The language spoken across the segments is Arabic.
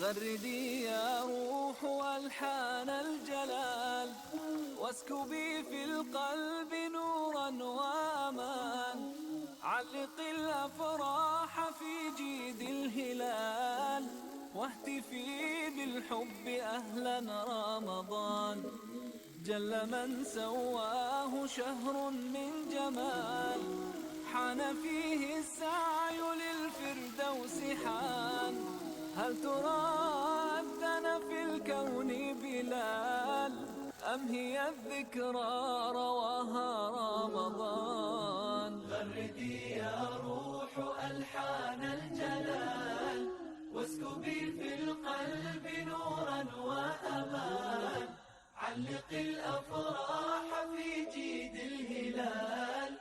غردي يا روح ألحان الجلال، واسكبي في القلب نورا وأمان. علق الأفراح في جيد الهلال، واهتفي بالحب أهلا رمضان. جل من سواه شهر من جمال، حان فيه السعي للفردوس حان. هل ترى أذن في الكون بلال، أم هي الذكرى رواها رمضان؟ غردي يا روح ألحان الجلال، واسكبي في القلب نورا وأمان. علق الأفراح في جيد الهلال،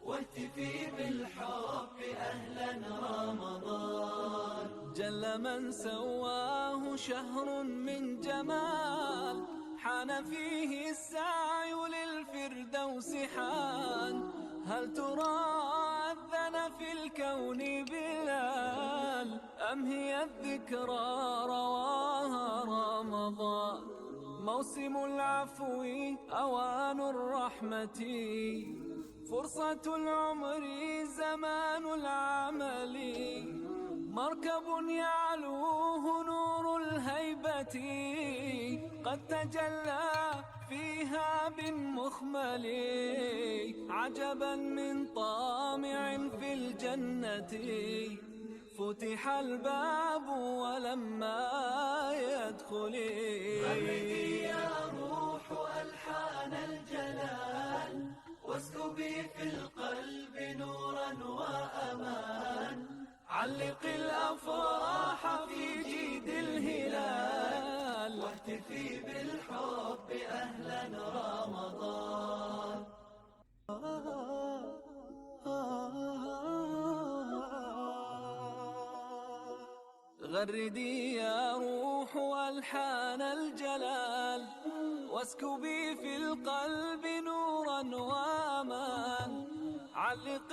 واهتفي بالحب أهلا رمضان. جل من سواه شهر من جمال، حان فيه السعي للفردوس حان. هل ترى أذن في الكون بلال، أم هي الذكرى رواها رمضان؟ موسم العفو أوان الرحمة، فرصة العمر زمان العمل. مركب يعلوه نور الهيبة، قد تجلى فيها بالمخمل. عجبا من طامع في الجنة، فتح الباب ولما يدخل. غردي يا روح ألحان الجلال، واسكبي في القلب نورا وأمان. علق الأفراح في جيد الهلال، واهتفي بالحب أهلا رمضان. غردي يا روح ألحان الجلال، واسكبي في القلب نورا وأمان. علق